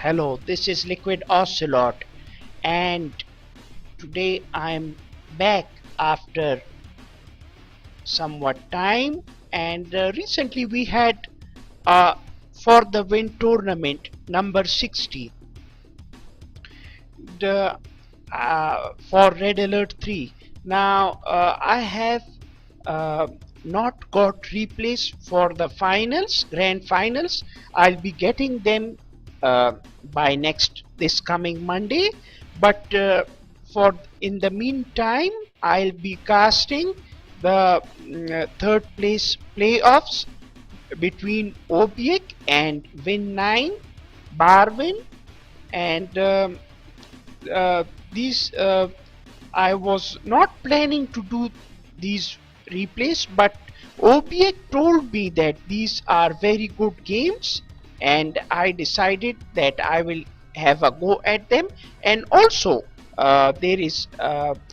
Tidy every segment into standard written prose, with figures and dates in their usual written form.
Hello, this is Liquid Ocelot, and today I'm back after somewhat time. And recently we had for the Win tournament number 60, the for Red Alert 3. Now I have uh, not got replays for the finals, grand finals. I'll be getting them uh, by this coming Monday, but for in the meantime I'll be casting the third place playoffs between Obiek and Win9 Barwin, and uh, these I was not planning to do these replays, but Obiek told me that these are very good games, and I decided that I will have a go at them. And also there is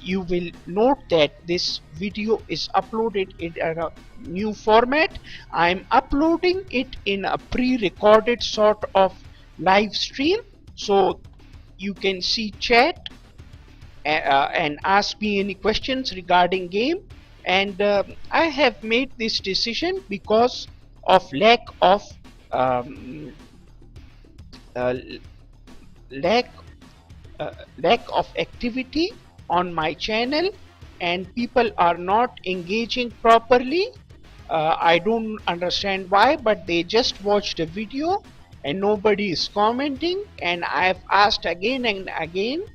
you will note that this video is uploaded in a new format. I'm uploading it in a pre-recorded sort of live stream, so you can see chat and ask me any questions regarding game. And I have made this decision because of um, uh, lack lack of activity on my channel, and people are not engaging properly. I don't understand why, but they just watched a video and nobody is commenting, and I have asked again and again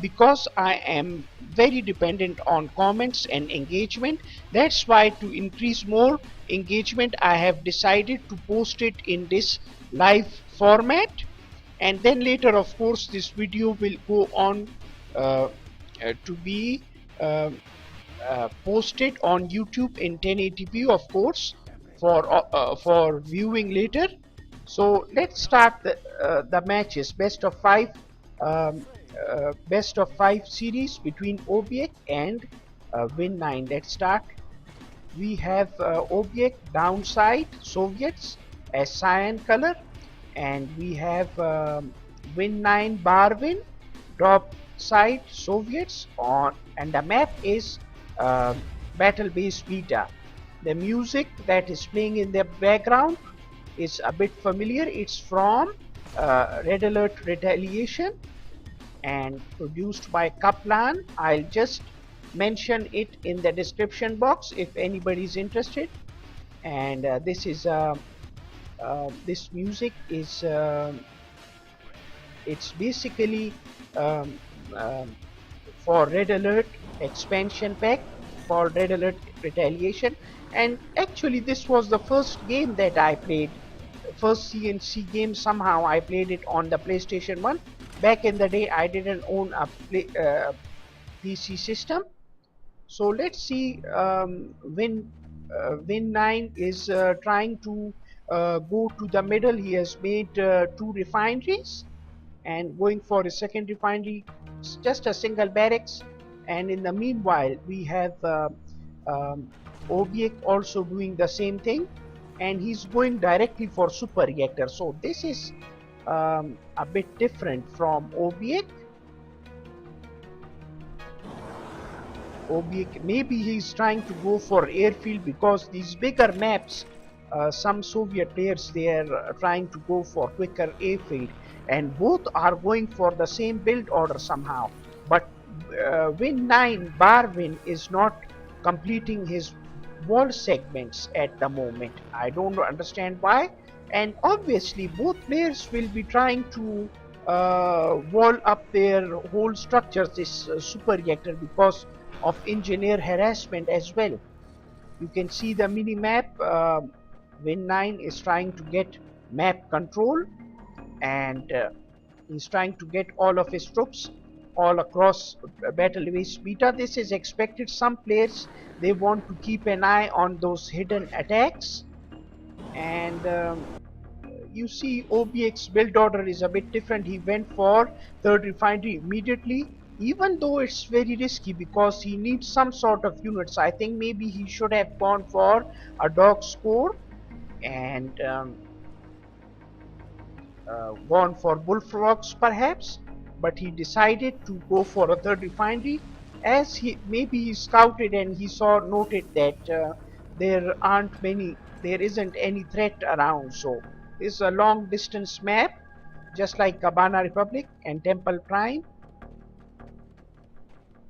because I am very dependent on comments and engagement. That's why, to increase more engagement, I have decided to post it in this live format, and then later of course this video will go on uh, to be posted on YouTube in 1080p, of course, for viewing later. So let's start the matches. Best of five series between Obiek and Win9. Let's start. We have Obiek downside Soviets as cyan color, and we have Win9 Barwin top side Soviets on, and the map is uh, battle base beta. The music that is playing in the background is a bit familiar. It's from Red Alert Retaliation and produced by Kaplan. I'll just mention it in the description box if anybody is interested. And this music is it's basically um, um, for Red Alert expansion pack for Red Alert Retaliation. And actually this was the first game that I played, first CNC game. Somehow I played it on the PlayStation 1. Back in the day I didn't own a PC system. So let's see. Win9 is trying to go to the middle. He has made two refineries and going for a second refinery, just a single barracks. And in the meanwhile we have um, Obiek also doing the same thing, and he's going directly for super reactor. So this is a bit different from Obiek. Maybe he's trying to go for airfield, because these bigger maps, some Soviet players, they are trying to go for quicker airfield, and both are going for the same build order somehow. But Win9 Barwin is not completing his wall segments at the moment. I don't understand why, and obviously both players will be trying to wall up their whole structures, this super reactor, because of engineer harassment as well. You can see the mini map. Win9 is trying to get map control, and he's trying to get all of his troops all across battle base beta. This is expected. Some players, they want to keep an eye on those hidden attacks. And you see Obiek's build order is a bit different. He went for third refinery immediately, even though it's very risky because he needs some sort of units. I think maybe he should have gone for a dog score. And gone for bullfrogs perhaps, but he decided to go for a third refinery, as he scouted and he saw noted that there isn't any threat around. So this is a long distance map, just like Cabana Republic and Temple Prime.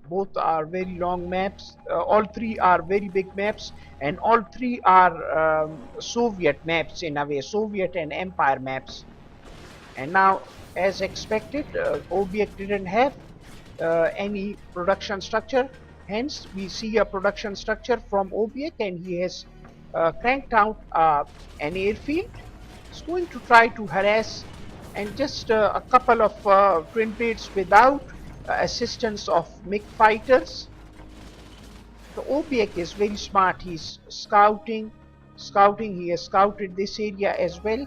Both are very long maps. All three are very big maps, and all three are Soviet maps in a way, Soviet and Empire maps. And now, as expected, Obiek didn't have any production structure. Hence, we see a production structure from Obiek, and he has cranked out an airfield. He's going to try to harass, and just a couple of twin blades without assistance of MiG fighters. The Obiek is very smart. He's scouting. He has scouted this area as well.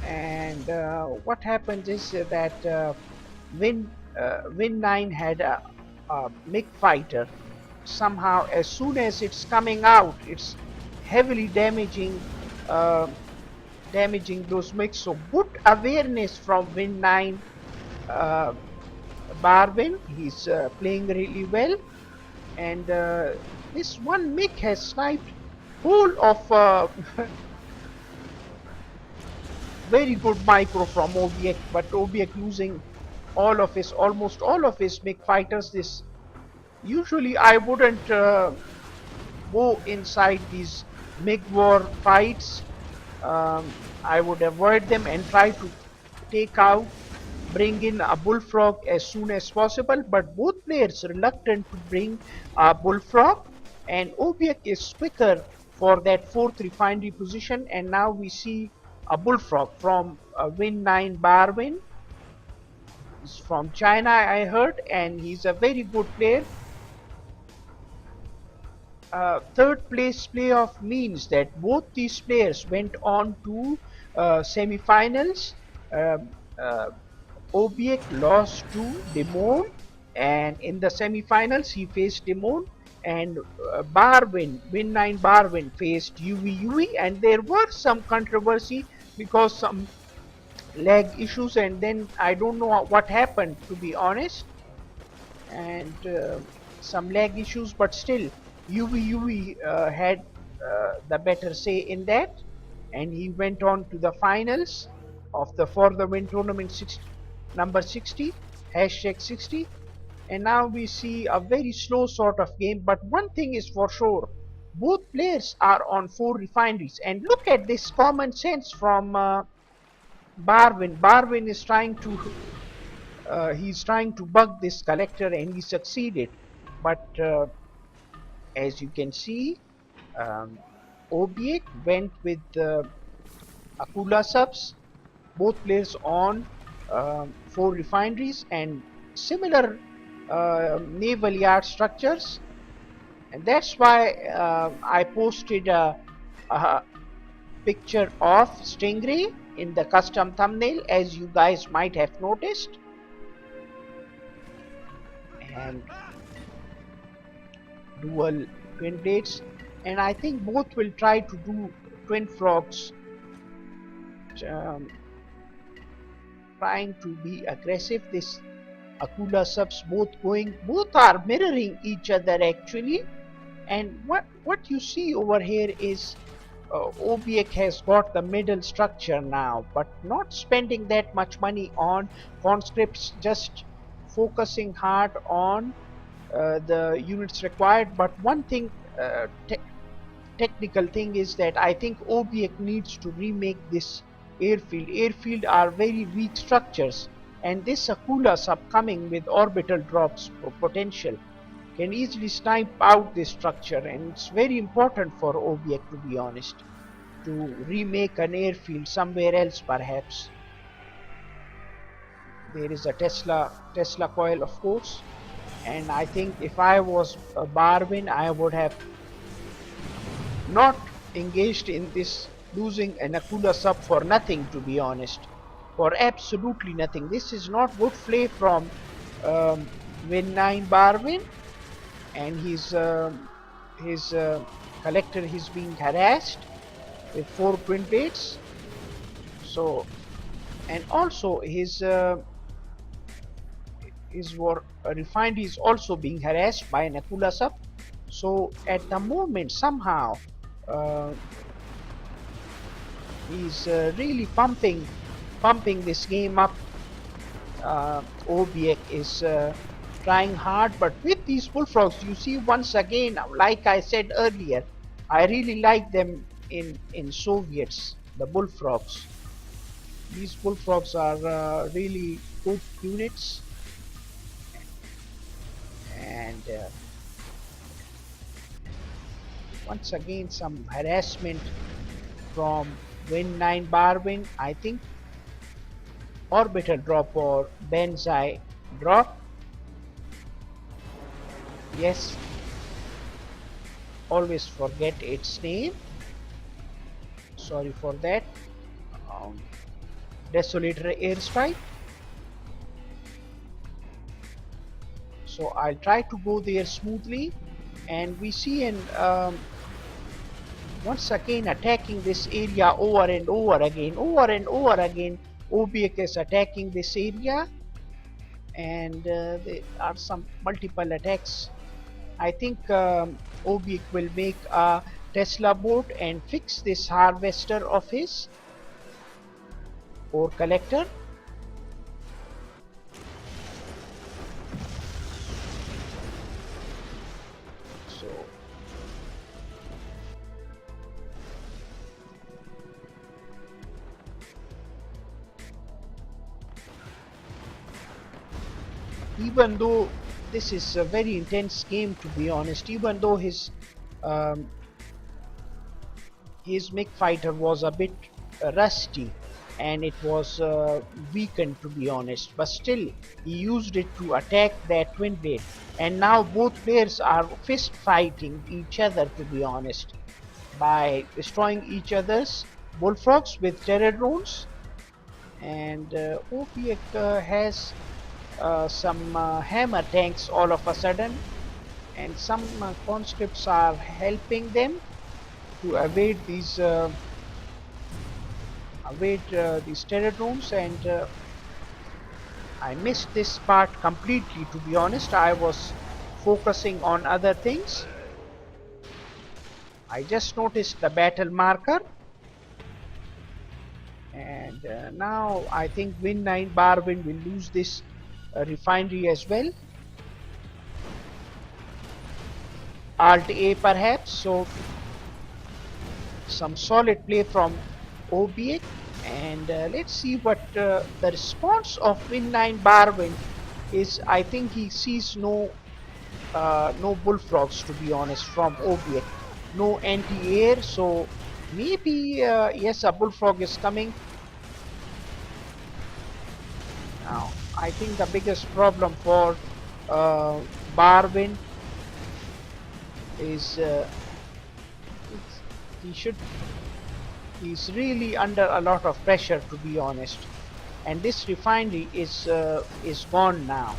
And what happens is that Win9 had a MiG fighter. Somehow, as soon as it's coming out, it's heavily uh, damaging those MiGs. So good awareness from Win9 Barwin. He's playing really well, and this one MiG has sniped whole of very good micro from Obiek, but Obiek losing almost all of his MiG fighters. This usually I wouldn't go inside these MiG war fights. I would avoid them and try to bring in a bullfrog as soon as possible. But both players reluctant to bring a bullfrog, and Obiek is quicker for that fourth refinery position. And now we see a bullfrog from Win9 Barwin. He's from China, I heard, and he's a very good player. Third place playoff means that both these players went on to semi-finals. Uh, Obiek lost to Demon, and in the semi-finals he faced Demon, and Win9 Barwin faced UV, and there were some controversy because some lag issues, and then I don't know what happened, to be honest, and some lag issues, but still UV had the better say in that, and he went on to the finals of the For the Win tournament number 60 #60. And now we see a very slow sort of game, but one thing is for sure, both players are on 4 refineries. And look at this common sense from Barwin is trying to bug this collector, and he succeeded. But as you can see, um, Obiek went with Akula subs, both players on 4 refineries and similar naval yard structures, and that's why I posted a picture of Stingray in the custom thumbnail, as you guys might have noticed. And dual twin blades, and I think both will try to do twin frogs, um, trying to be aggressive. This Akula subs both are mirroring each other actually. And what you see over here is Obiek has got the middle structure now, but not spending that much money on conscripts, just focusing hard on the units required. But one thing, technical thing, is that I think Obiek needs to remake this airfield. Airfield are very weak structures, and this Akula sub coming with orbital drops potential can easily snipe out this structure, and it's very important for Obiek, to be honest, to remake an airfield somewhere else perhaps. There is a Tesla coil, of course, and I think if I was Barwin, I would have not engaged in this losing an Akula sub for nothing, to be honest, for absolutely nothing. This is not good play from Win9 Barwin, and his collector is being harassed with 4 twin blades. So and also his refinery is also being harassed by Nakula Sub. So at the moment, somehow uh, he's really pumping this game up. Obiek is trying hard, but with these bullfrogs, you see once again, like I said earlier, I really like them in Soviets, the bullfrogs. These bullfrogs are really good units, and once again some harassment from Win9 Barwin. I think orbital drop or Benzai drop. Yes, always forget its name. Sorry for that. Um, Desolator airstrike. So I'll try to go there smoothly, and we see an once again attacking this area over and over again. Obiek is attacking this area, and there are some multiple attacks. I think Obiek will make a Tesla boat and fix this harvester of his ore collector. So even though this is a very intense game, to be honest, even though um, his MiG fighter was a bit rusty and it was weakened, to be honest, but still he used it to attack that twin blade, and now both players are fist fighting each other, to be honest, by destroying each other's bullfrogs with terror drones. And Obiek has some hammer tanks all of a sudden, and some conscripts are helping them to evade these terror drones. And I missed this part completely, to be honest. I was focusing on other things. I just noticed the battle marker, and now I think Win9 Barwin will lose this refinery as well. Alt A perhaps. So some solid play from Obiek, and let's see what the response of Win9 Barwin is. I think he sees no bullfrogs, to be honest, from Obiek, no anti-air, so maybe yes, a bullfrog is coming. Now I think the biggest problem for Barwin is he should he's really under a lot of pressure, to be honest, and this refinery is gone now.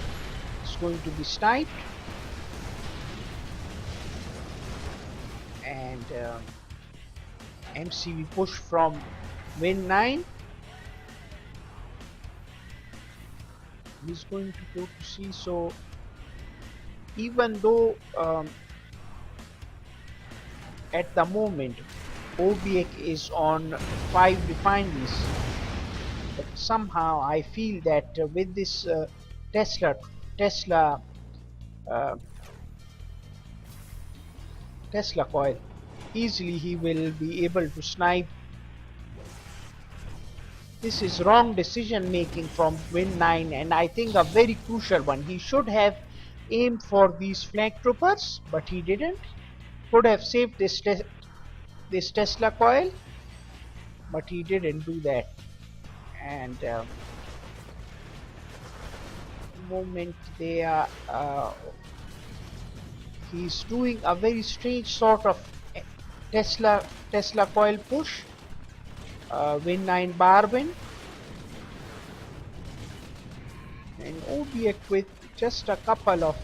It's going to be sniped, and MCV push from Win9. He's going to go to C. So even though at the moment Obiek is on 5 refineries, but somehow I feel that with this Tesla uh, Tesla coil, easily he will be able to snipe. This is wrong decision making from Win9, and I think a very crucial one. He should have aimed for these flank troopers, but he didn't. Could have saved this Tesla coil, but he didn't do that. And moment they are he's doing a very strange sort of Tesla coil push. Win9 Barwin and Obiek with just a couple of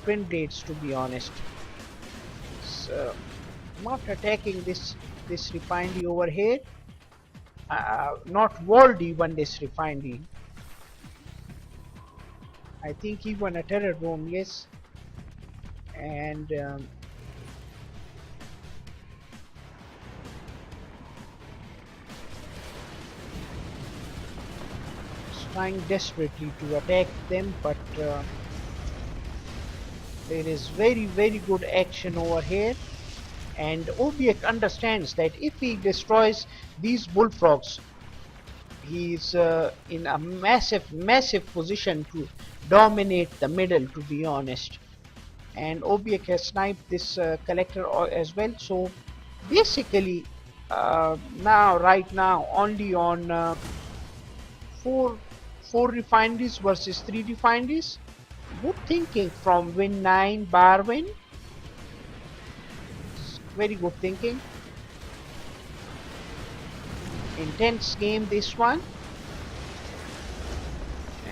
twin blades, to be honest. So, not attacking this refinery over here. not walled even this refinery. I think even a terror drone, yes. And is trying desperately to attack them, but there is very good action over here. And Obiek understands that if he destroys these bullfrogs, he's in a massive position to dominate the middle, to be honest. And Obiek has sniped this collector as well. So basically, right now, only on four four refineries versus three refineries. Good thinking from Win9 Barwin. Very good thinking. Intense game this one.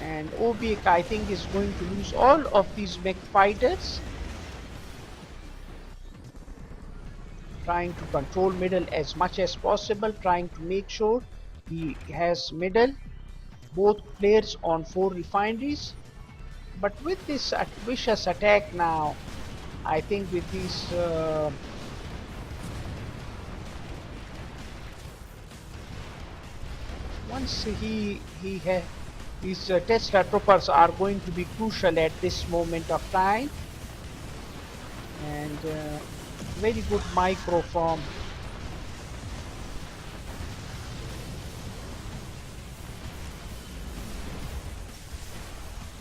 And Obiek, I think, is going to lose all of these mech fighters. Trying to control middle as much as possible, trying to make sure he has middle, both players on four refineries. But with this vicious attack now, I think with these once these Tesla troopers are going to be crucial at this moment of time. And very good micro from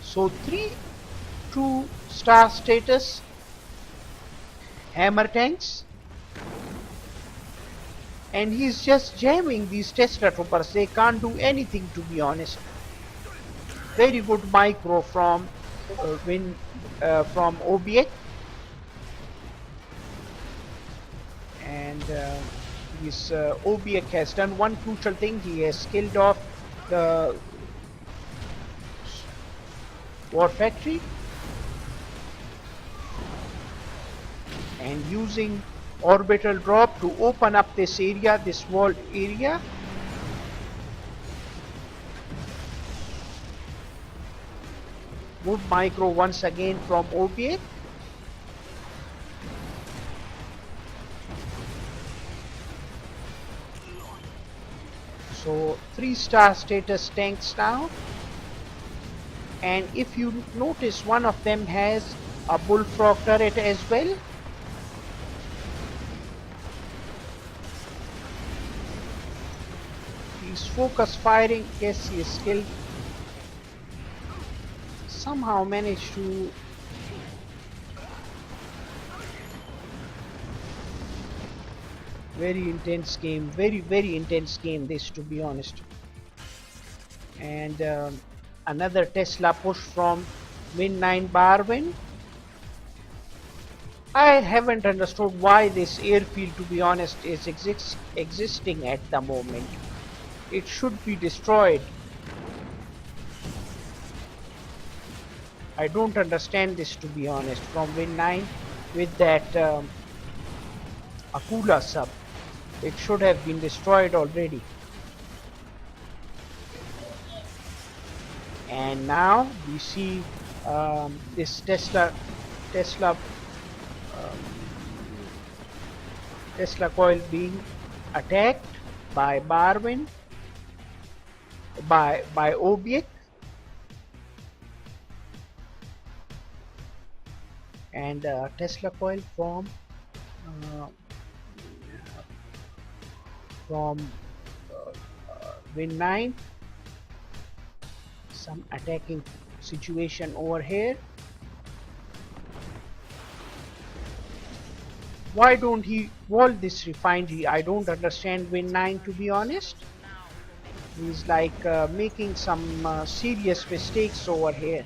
so 3-2 star status hammer tanks, and he's just jamming these Tesla troopers. They can't do anything, to be honest. Very good micro from from Obiek. And Obiek has done one crucial thing. He has killed off the war factory and using orbital drop to open up this area, this walled area. Good micro once again from Obiek. So 3-star status tanks now. And if you notice, one of them has a bullfrog turret as well. He's focus firing. Yes, he is killed. Somehow managed to very intense game, very intense game this, to be honest. And another Tesla push from Win9 Barwin. I haven't understood why this airfield, to be honest, is existing at the moment. It should be destroyed. I don't understand this, to be honest, from Win9 with that Akula sub. It should have been destroyed already. And now we see this Tesla coil being attacked by Barwin, by Obiek. And Tesla coil from Win9. Some attacking situation over here. Why don't he wall this refinery? I don't understand Win9, to be honest. He's like making some serious mistakes over here.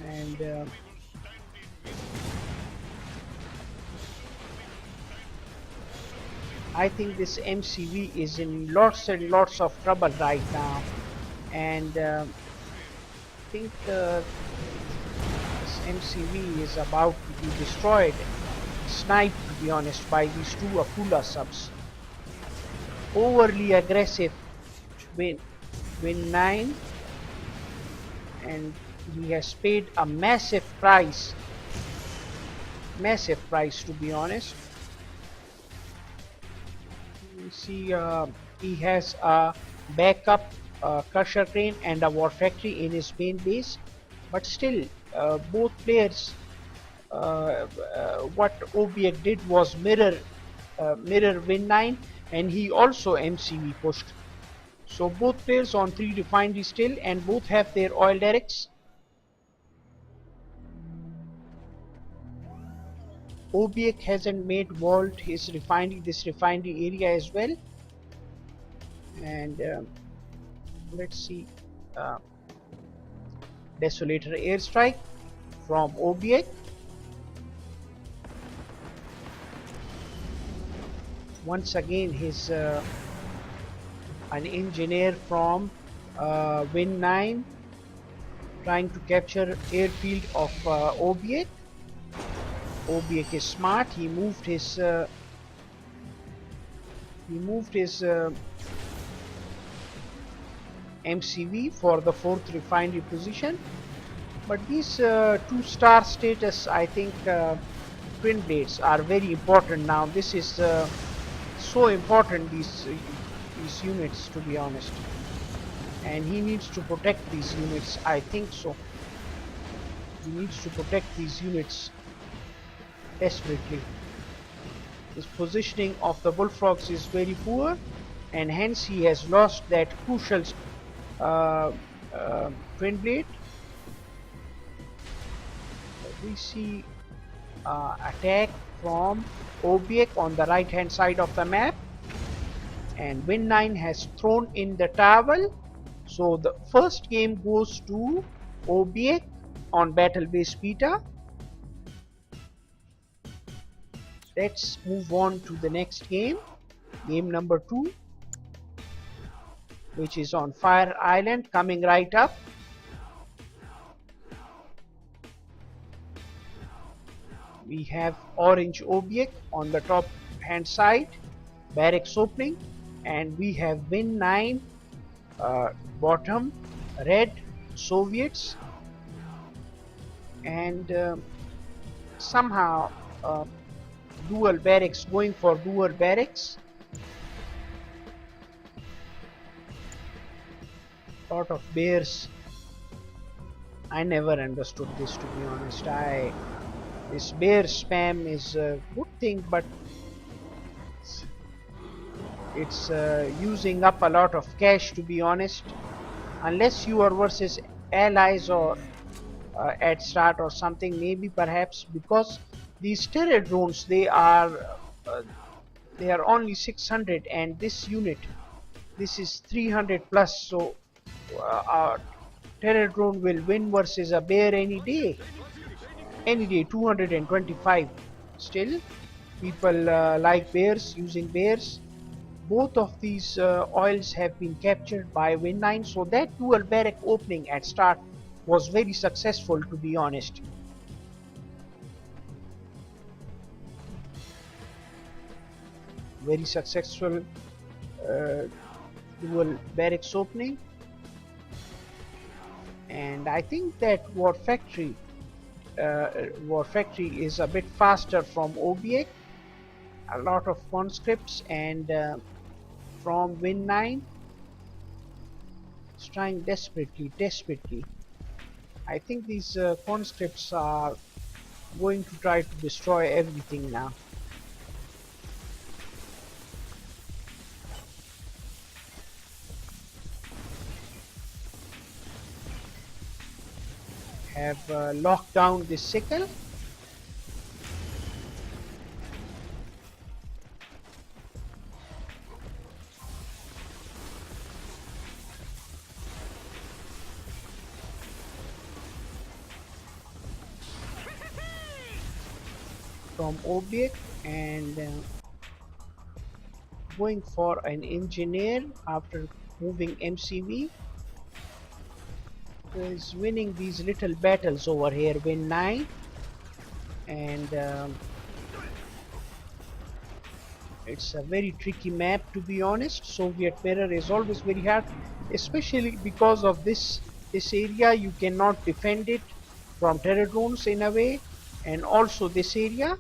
And I think this MCV is in lots and lots of trouble right now. And I think this MCV is about to be destroyed, sniped, to be honest, by these two Akula subs. overly aggressive win Win9, and he has paid a massive price to be honest. You see, he has a backup crusher crane and a war factory in his main base, but still, both players, what Obiek did was mirror Win9, and he also MCV pushed. So both players on 3 refineries still, and both have their oil derricks. Obiek hasn't made vault his refinery, this refinery area as well, and let's see. Uh, Desolator airstrike from Obiek. Once again, his an engineer from Win9 trying to capture airfield of Obiek. Obiek is smart. He moved his MCV for the 4th refinery position. But these 2-star status, I think, twin blades are very important now. This is so important, these units, to be honest, and he needs to protect these units. I think so. He needs to protect these units desperately. His positioning of the bullfrogs is very poor, and hence he has lost that crucial twin blade. We see attack from Obiek on the right hand side of the map, and Win9 has thrown in the towel. So the first game goes to Obiek on battle base beta. Let's move on to the next game, game number 2, which is on Fire Island, coming right up. We have orange Obiek on the top hand side, barracks opening, and we have Win9 bottom red Soviets, and somehow dual barracks, going for dual barracks. Lot of bears. I never understood this, to be honest. This bear spam is a good thing, but it's using up a lot of cash, to be honest. Unless you are versus allies or at start or something, maybe perhaps, because these terror drones, they are only 600, and this unit, this is 300 plus. So a terror drone will win versus a bear any day. 225. Still, people like bears, using bears. Both of these oils have been captured by Win9, so that dual barrack opening at start was very successful, to be honest. Very successful dual barracks opening, and I think that War Factory is a bit faster from Obiek. A lot of conscripts, and from Win9 is trying desperately. I think these conscripts are going to try to destroy everything now. Have locked down this sickle. From Obiek, and going for an engineer after moving MCV. Is winning these little battles over here. Win9, and It's a very tricky map, to be honest. Soviet mirror is always very hard, especially because of this area. You cannot defend it from terror drones in a way, and also this area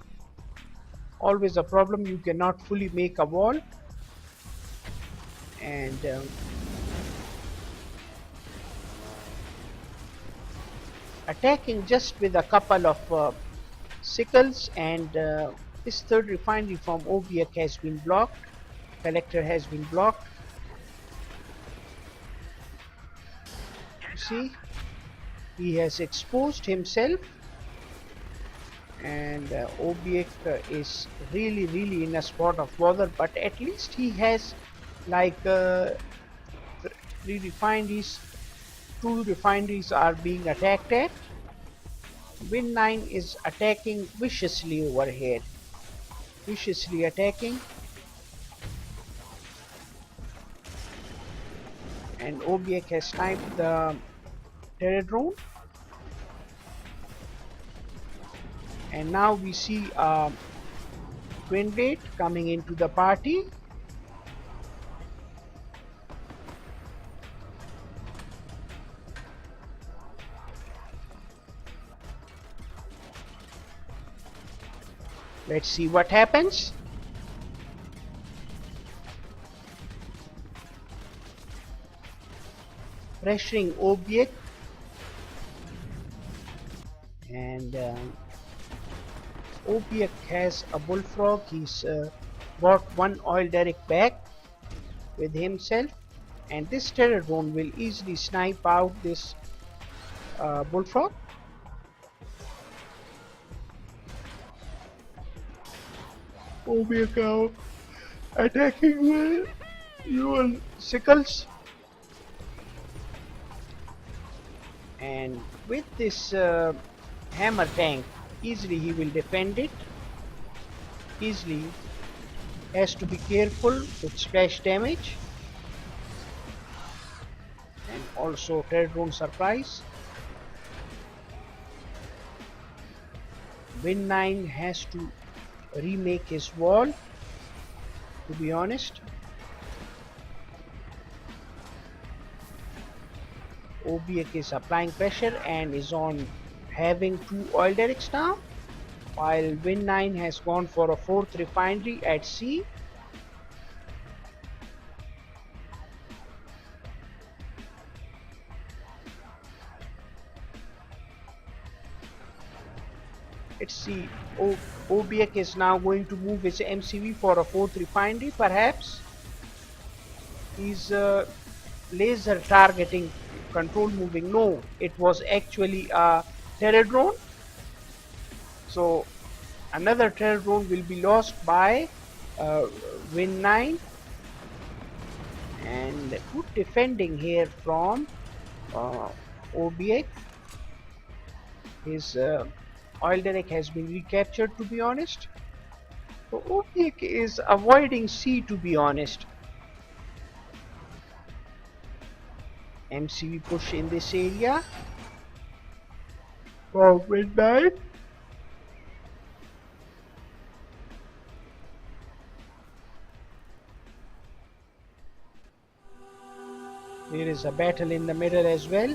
always a problem. You cannot fully make a wall, and attacking just with a couple of sickles, and this third refinery from Obiek has been blocked. Collector has been blocked. You see, he has exposed himself, and Obiek is really in a spot of bother. But at least he has like three refineries. Two refineries are being attacked at. Win9 is attacking viciously over here. Viciously attacking, and Obiek has sniped the terror drone, and now we see twin blade coming into the party. Let's see what happens. Pressuring Obiek, and Obiek has a bullfrog. He's got one oil derrick back with himself, and this terror drone will easily snipe out this bullfrog. Obiek now attacking with dual sickles, and with this hammer tank easily he will defend it. Easily has to be careful with splash damage, and also terror drone surprise. Win9 has to remake his wall, to be honest. Obiek is applying pressure and is on having two oil derricks now, while Win9 has gone for a fourth refinery at sea. Let's see. Obiek is now going to move his MCV for a fourth refinery, perhaps. He's laser targeting, control moving. No, it was actually a terror drone. So another terror drone will be lost by Win9, and good defending here from Obiek. His oil derrick has been recaptured, to be honest. So Obiek is avoiding C, to be honest. MCV push in this area for Win9. There is a battle in the middle as well.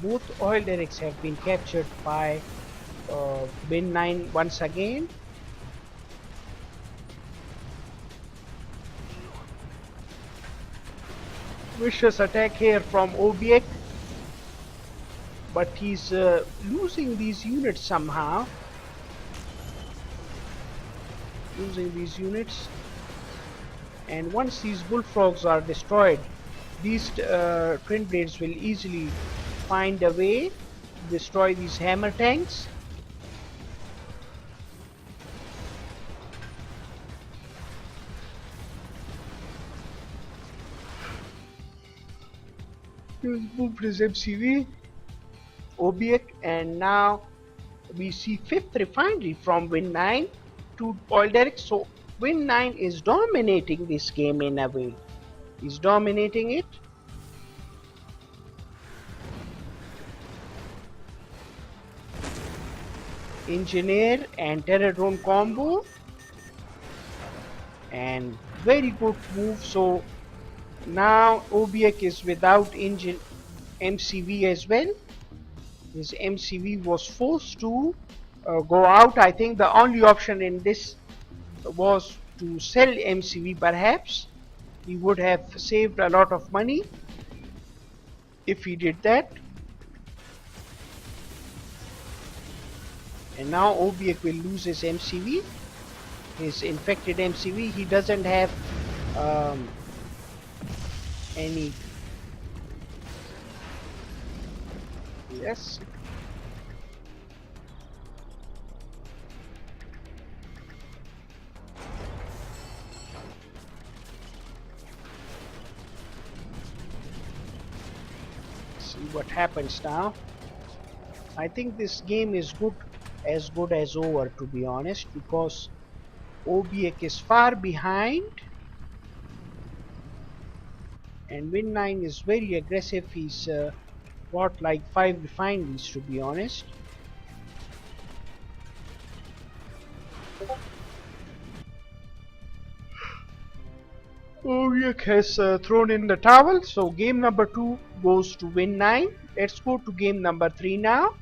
Both oil derricks have been captured by Win9 once again. Vicious attack here from Obiek, but he's losing these units somehow. Losing these units, and once these bullfrogs are destroyed, these twin blades will easily find a way to destroy these hammer tanks. He moved his MCV, Obiek, and now we see fifth refinery from Win9. two oil derricks. So Win9 is dominating this game in a way. He's dominating it. Engineer and terror drone combo, and very good move. So now Obiek is without engine MCV as well. His MCV was forced to go out. I think the only option in this was to sell MCV. Perhaps he would have saved a lot of money if he did that. And now Obiek will lose his MCV, his infected MCV. He doesn't have any. Yes. See what happens now. I think this game is good as over, to be honest, because Obiek is far behind and Win9 is very aggressive. He's got like 5 refineries, to be honest. Obiek has thrown in the towel, so game number 2 goes to Win9. Let's go to game number 3 now.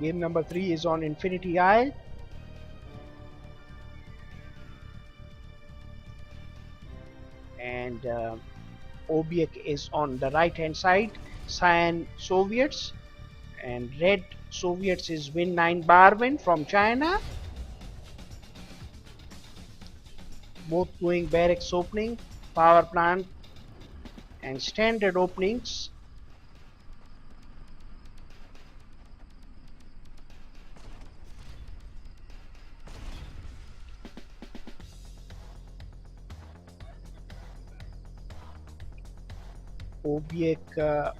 Game number 3 is on Infinity Isle. And Obiek is on the right hand side, Cyan Soviets, and red Soviets is Win9 Barwin from China. Both doing barracks opening, power plant, and standard openings. Obiek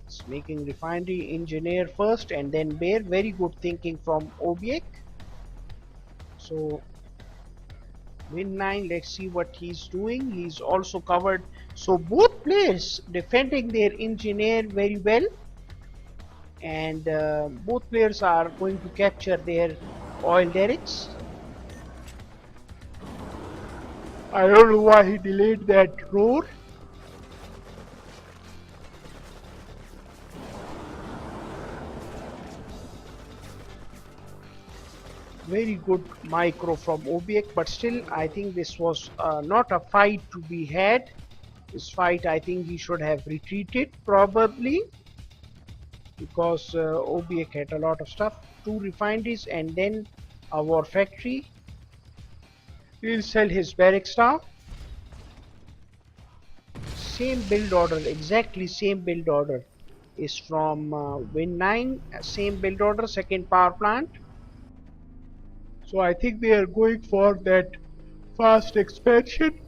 is making refinery engineer first and then bear. Very good thinking from Obiek. So Win9, let's see what he's doing. He's also covered. So both players defending their engineer very well, and both players are going to capture their oil derricks. I don't know why he delayed that roar. Very good micro from Obiek, but still I think this was not a fight to be had. This fight, I think he should have retreated probably, because Obiek had a lot of stuff. 2 refineries and then a war factory. He'll sell his barracks now. Same build order, exactly same build order is from Win9. Same build order, second power plant. So I think they are going for that fast expansion.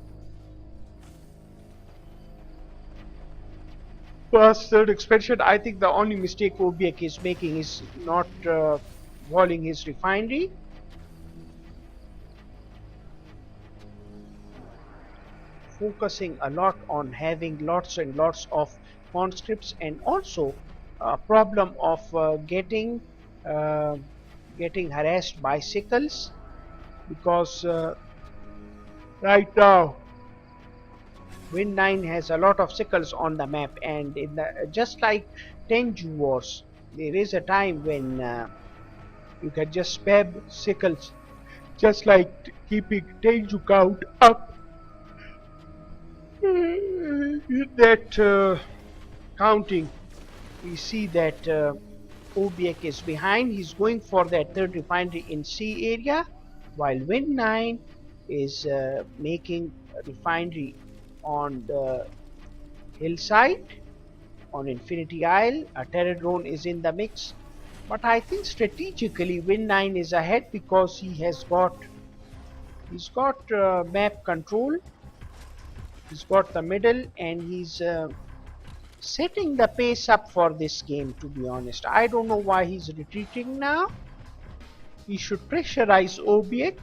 Fast third expansion. I think the only mistake Obiek is making is not walling his refinery. Focusing a lot on having lots and lots of conscripts, and also a problem of getting harassed by sickles, because right now Win9 has a lot of sickles on the map, and in the, just like Tenju Wars, there is a time when you can just spam sickles, just like keeping Tenju count up. That counting, we see that Obiek is behind. He's going for that third refinery in C area, while Win9 is making a refinery on the hillside on Infinity Isle. A terror drone is in the mix, but I think strategically Win9 is ahead because he's got map control. He's got the middle, and he's setting the pace up for this game, to be honest. I don't know why he's retreating now. He should pressurize Obiek.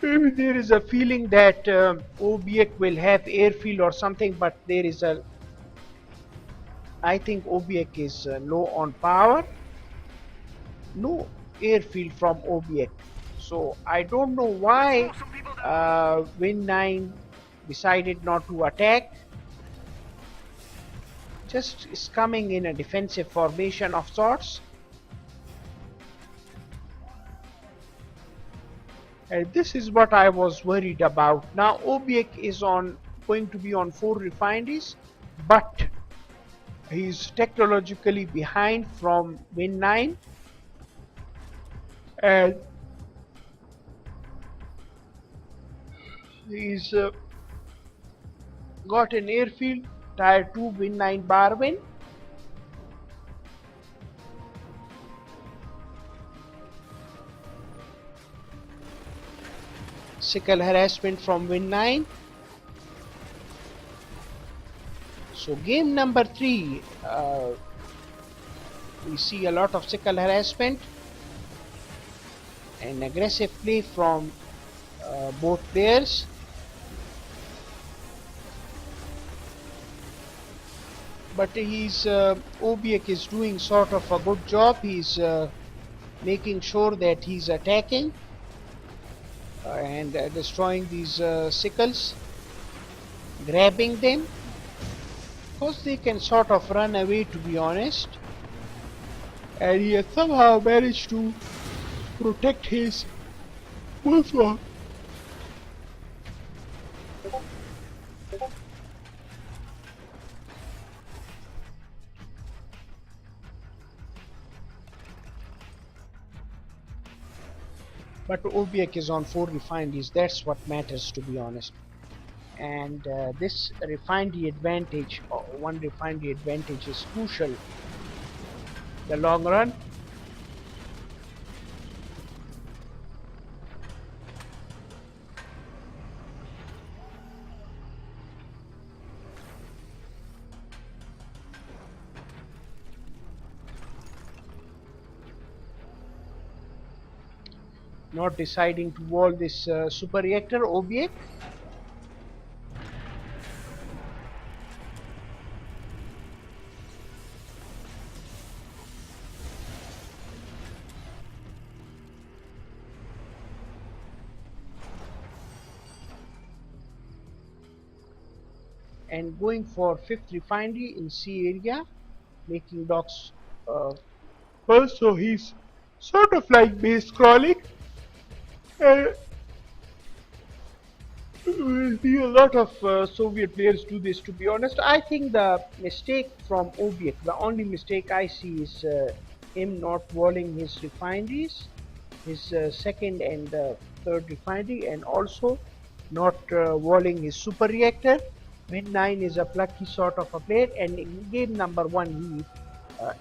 There is a feeling that Obiek will have airfield or something, but there is a. I think Obiek is low on power. No airfield from Obiek. So I don't know why Win9 decided not to attack. Just is coming in a defensive formation of sorts. And this is what I was worried about. Now Obiek is going to be on 4 refineries, but he's technologically behind from Win9, and he's got an airfield tier 2 Win9 Barwin. Sickle harassment from Win9. So game number 3, we see a lot of sickle harassment and aggressive play from both players. But Obiek is doing sort of a good job. He's making sure that he's attacking and destroying these sickles, grabbing them, because they can sort of run away, to be honest. And he has somehow managed to protect his wolfrock. But Obiek is on 4 refineries. That's what matters, to be honest. And this refinery advantage, 1 refinery advantage, is crucial in the long run. Not deciding to wall this super reactor, Obiek. And going for 5th refinery in C area, making docks first. So he's sort of like base crawling. Will be a lot of Soviet players do this, to be honest. I think the mistake from Obiek, the only mistake I see is him not walling his refineries, his 2nd and 3rd refinery, and also not walling his super reactor. Win9 is a plucky sort of a player, and in game number 1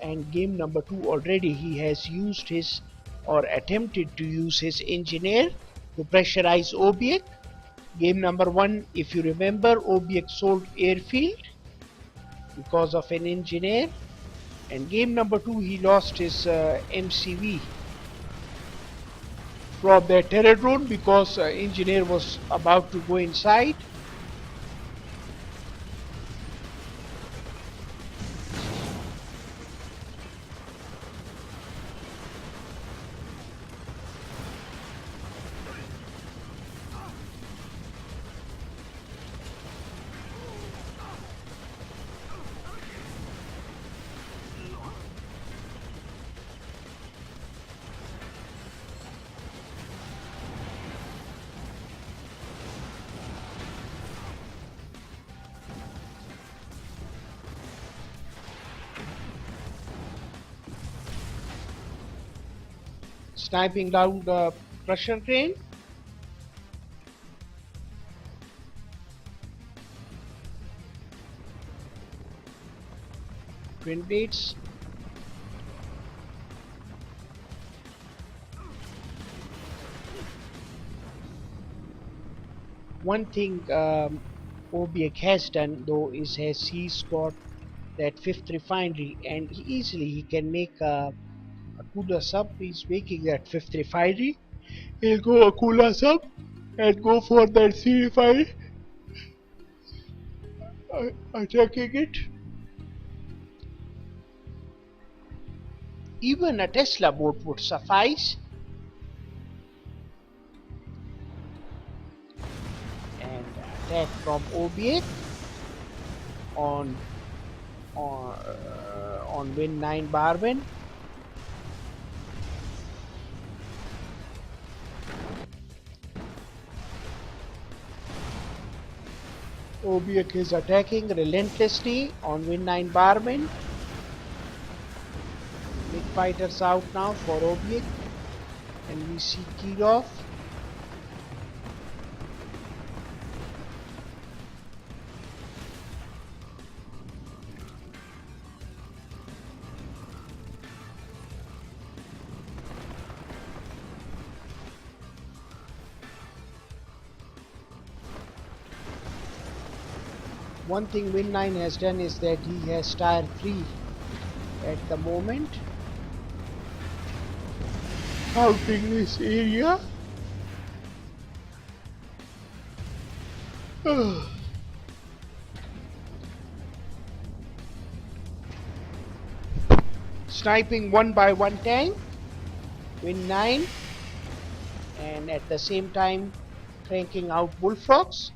and game number 2 already he has used his, or attempted to use his, engineer to pressurize Obiek. Game number 1, if you remember, Obiek sold airfield because of an engineer, and game number 2 he lost his MCV from their terror drone because engineer was about to go inside. Sniping down the pressure train. Twin blades. One thing Obiek has done though is he's got that fifth refinery, and easily he can make a cooler sub. He's making that fifth refinery. He'll go a cooler sub and go for that sea refinery, attacking it. Even a Tesla boat would suffice. And attack from Obiek on Win9 Barwin. Obiek is attacking relentlessly on Win9 Barwin. Big fighters out now for Obiek, and we see Kirov. One thing Win9 has done is that he has tier 3 at the moment, counting this area. Sniping one by one tank, Win9, and at the same time cranking out bullfrogs.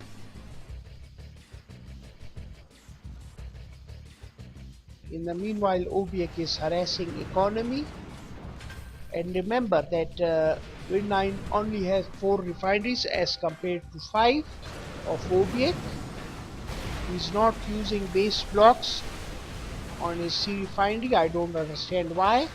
In the meanwhile, Obiek is harassing economy. And remember that Win9 only has 4 refineries as compared to 5 of Obiek. He's not using base blocks on his C refinery. I don't understand why.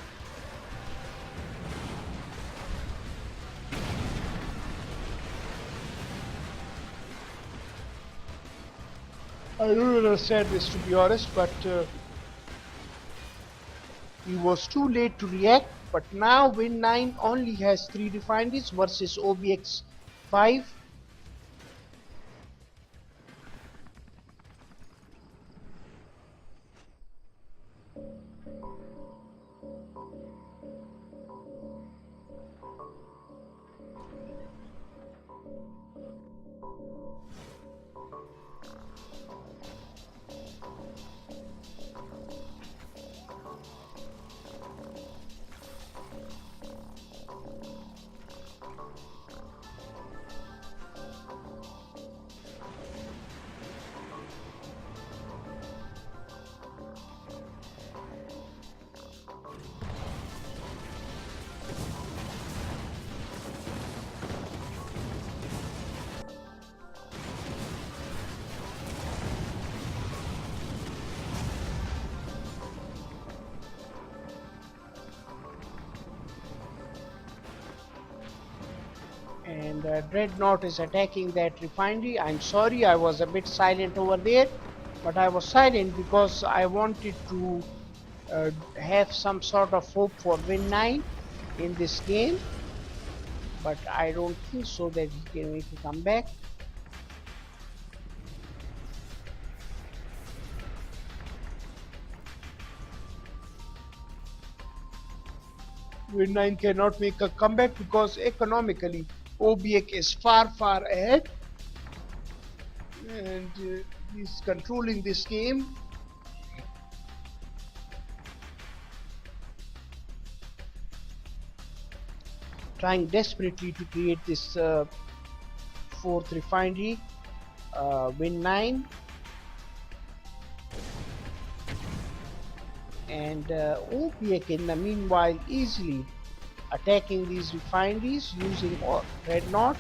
I don't understand this, to be honest, but he was too late to react. But now Win9 only has 3 refineries versus Obiek's 5. And Dreadnought is attacking that refinery. I'm sorry, I was a bit silent over there, but I was silent because I wanted to have some sort of hope for Win9 in this game, but I don't think so that he can make a comeback. Win9 cannot make a comeback because economically Obiek is far ahead, and he's controlling this game. Trying desperately to create this 4th refinery, Win9. And Obiek in the meanwhile easily attacking these refineries using Dreadnought.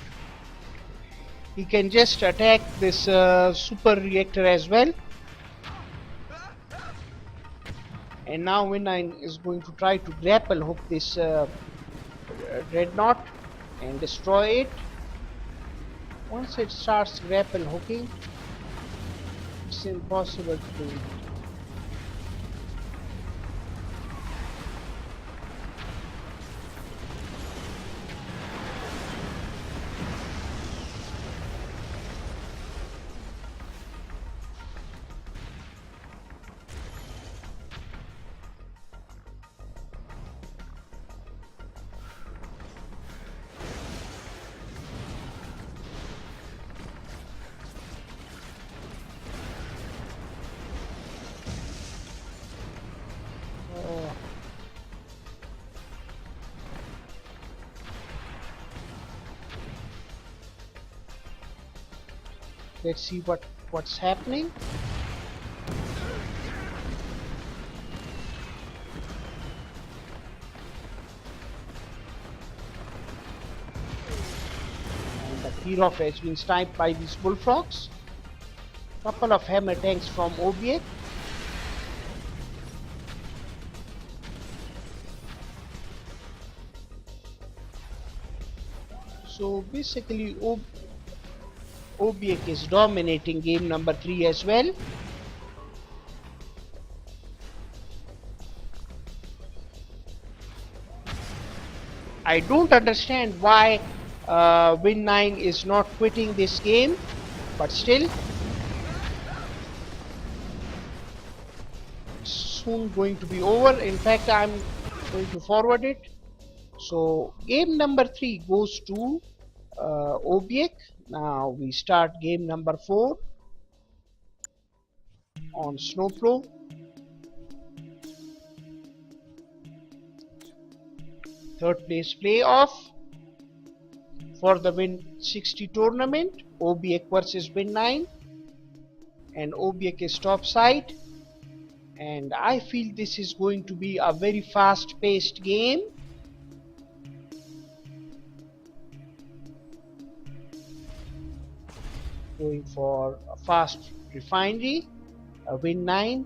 He can just attack this super reactor as well. And now Win9 is going to try to grapple hook this Dreadnought and destroy it. Once it starts grapple hooking, it's impossible to do. Let's see what's happening. And the Kirov has been sniped by these bullfrogs. Couple of hammer tanks from Obiek. So basically Obiek is dominating game number 3 as well. I don't understand why Win9 is not quitting this game, but still soon going to be over. In fact, I'm going to forward it. So game number 3 goes to Obiek. Now we start game number 4 on Snowplow. Third place playoff for the Win60 tournament. Obiek versus Win9, and Obiek is top side. And I feel this is going to be a very fast-paced game. Going for a fast refinery, a Win9,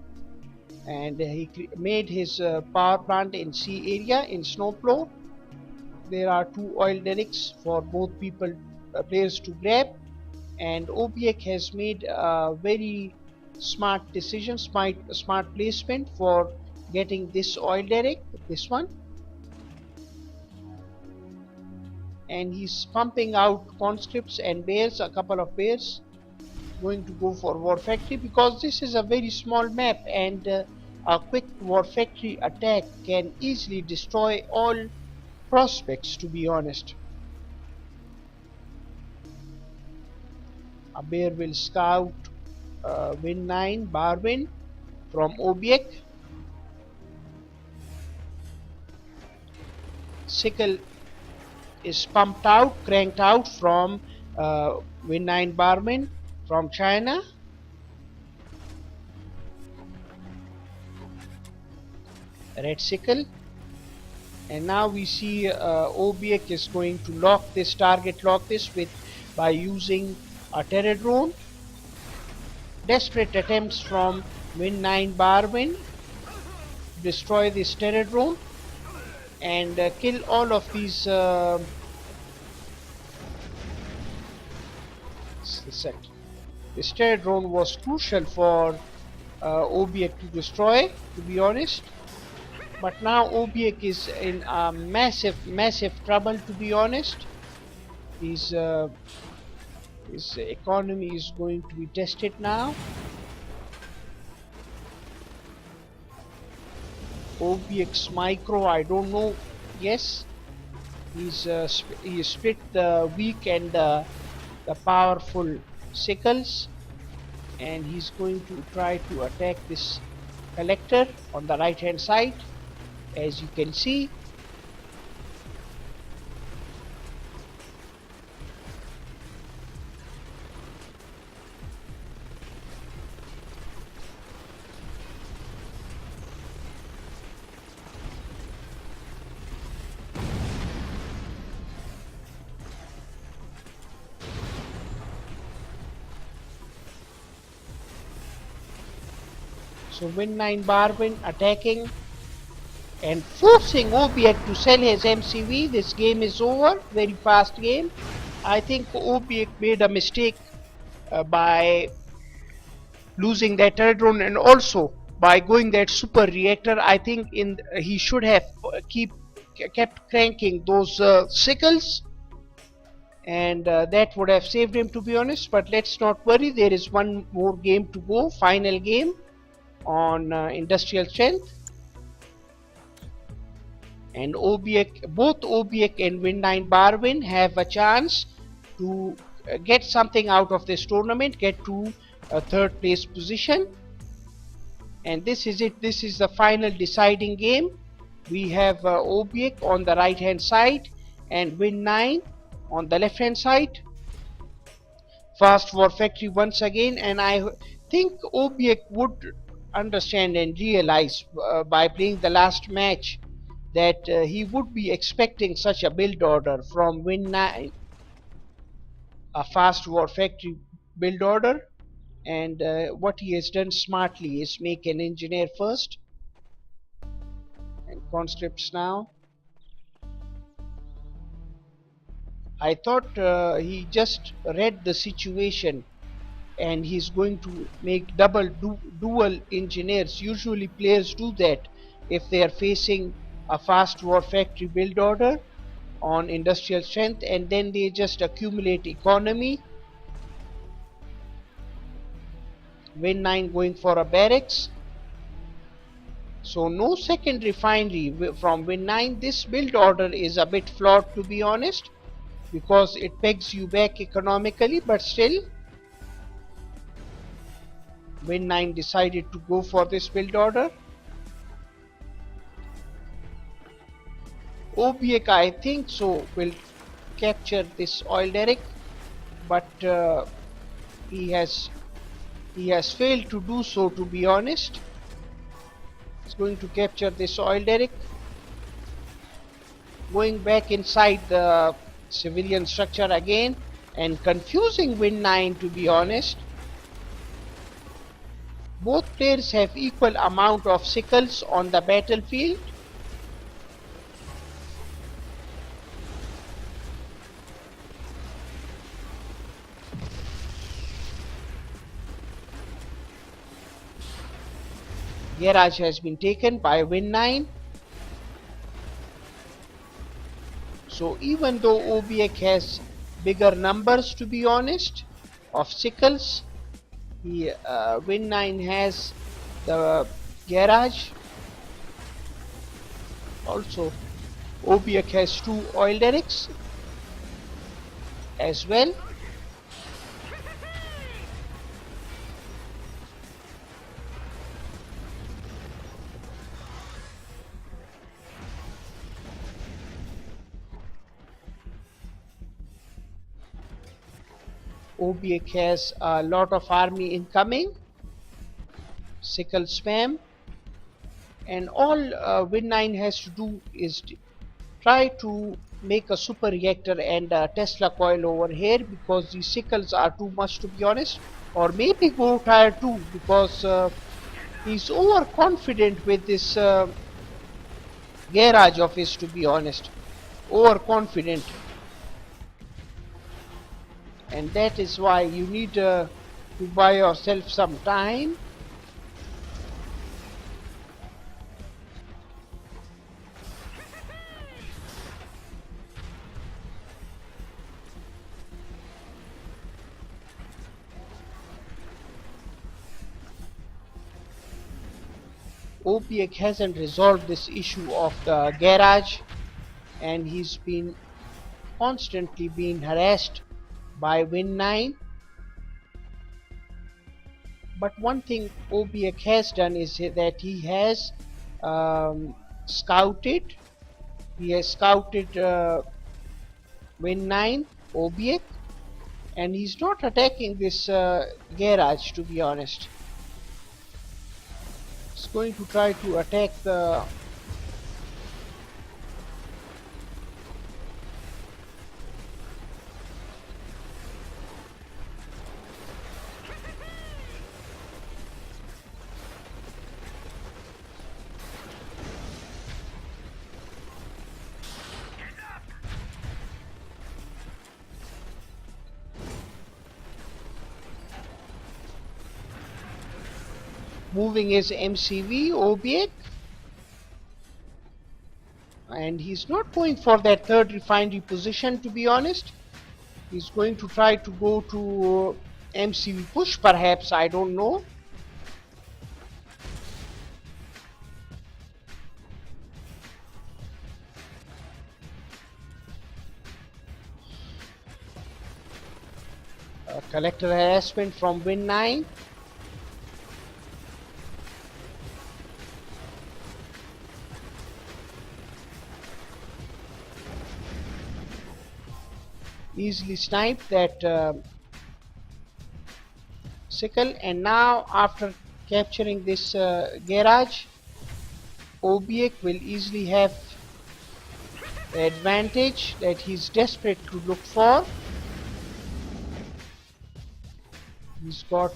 and he made his power plant in sea area in Snowplow. There are 2 oil derricks for both players to grab, and Obiek has made a very smart decision, smart placement for getting this oil derrick, this one, and he's pumping out conscripts and bears, a couple of bears, going to go for war factory because this is a very small map, and a quick war factory attack can easily destroy all prospects, to be honest. A bear will scout Win9 Barwin from Obiek. Sickle is pumped out, cranked out from Win9 Barwin from China. Red sickle. And now we see Obiek is going to lock this by using a terror drone. Desperate attempts from Win9 Barwin to destroy this terror drone and kill all of these this terror drone was crucial for Obiek to destroy, to be honest. But now Obiek is in a massive trouble, to be honest. His economy is going to be tested now. Obiek's micro, I don't know. Yes, he split the weak and the powerful sickles, and he's going to try to attack this collector on the right hand side, as you can see. So Win9 Barwin attacking and forcing Obiek to sell his MCV. This game is over. Very fast game. I think Obiek made a mistake by losing that turret drone, and also by going that super reactor. I think he should have kept cranking those sickles, and that would have saved him, to be honest. But let's not worry, there is one more game to go, final game on industrial strength, and both Obiek and Win9 Barwin have a chance to get something out of this tournament, get to a third place position. And this is it. This is the final deciding game. We have Obiek on the right hand side and Win9 on the left hand side. fast war factory once again, and I think Obiek would understand and realize by playing the last match that he would be expecting such a build order from Win9, a fast war factory build order. And what he has done smartly is make an engineer first and conscripts now. I thought he just read the situation and he's going to make dual engineers. Usually players do that if they are facing a fast war factory build order on industrial strength, and then they just accumulate economy. Win9 going for a barracks, so no second refinery from Win9. This build order is a bit flawed, to be honest, because it pegs you back economically, but still Win9 decided to go for this build order. Obiek, I think so, will capture this oil derrick, but he has failed to do so, to be honest. He's going to capture this oil derrick, going back inside the civilian structure again and confusing Win9, to be honest. Both players have equal amount of sickles on the battlefield. Garage has been taken by Win9. So even though Obiek has bigger numbers, to be honest, of sickles, Win9 has the garage. Also, Obiek has 2 oil derricks as well. Obiek has a lot of army incoming, sickle spam, and all Win9 has to do is try to make a super reactor and a Tesla coil over here, because the sickles are too much, to be honest, or maybe go tier 2, because he's overconfident with this garage of his, to be honest, overconfident. And that is why you need to buy yourself some time. Obiek hasn't resolved this issue of the garage, and he's been constantly being harassed by Win9. But one thing Obiek has done is that he has scouted. He has scouted Win9, Obiek, and he's not attacking this garage, to be honest. He's going to try to attack the moving his MCV Obiek, and he's not going for that third refinery position, to be honest. He's going to try to go to MCV push, perhaps, I don't know. Collector harassment from Win9. Easily sniped that sickle. And now after capturing this garage, Obiek will easily have the advantage that he's desperate to look for. He's got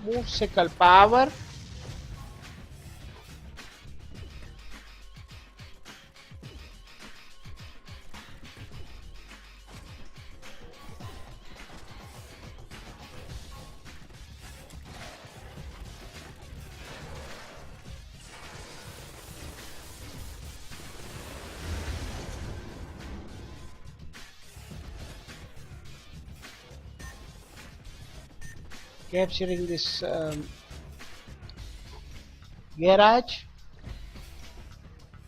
more sickle power. Capturing this garage,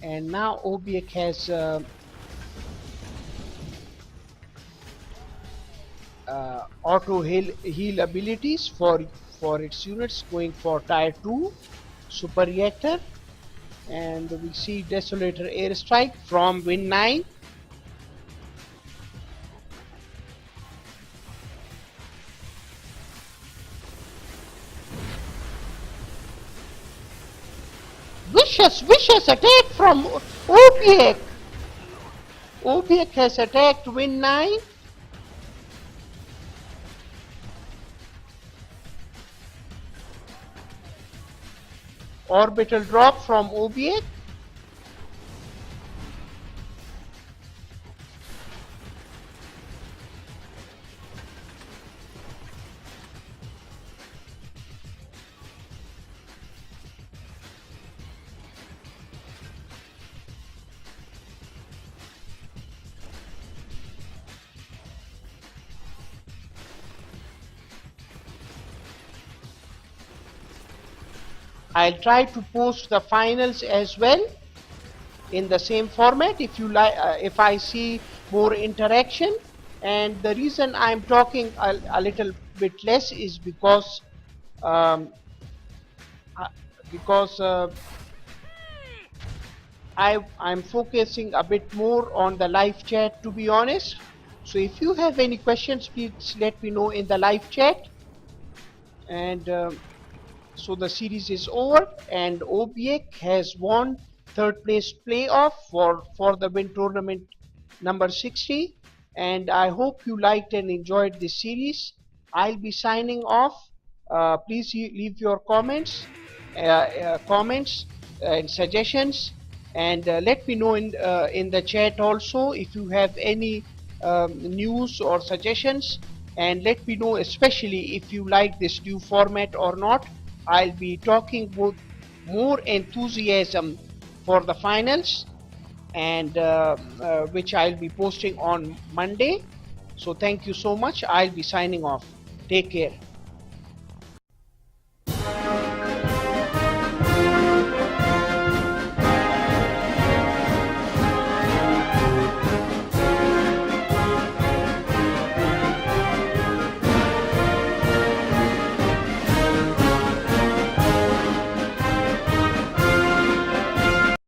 and now Obiek has auto heal abilities for its units going for tier 2 super reactor. And we see Desolator airstrike from Win9. Vicious attack from Obiek. Obiek has attacked Win9. Orbital drop from Obiek. I'll try to post the finals as well in the same format if you like, if I see more interaction. And the reason I'm talking a little bit less is because um, uh, because I'm focusing a bit more on the live chat, to be honest. So if you have any questions, please let me know in the live chat. And so the series is over, and Obiek has won third place playoff for the Win tournament number 60. And I hope you liked and enjoyed this series. I'll be signing off. Please leave your comments and suggestions, and let me know in the chat also if you have any news or suggestions. And let me know especially if you like this new format or not. I'll be talking with more enthusiasm for the finals, and which I'll be posting on Monday. So thank you so much. I'll be signing off. Take care.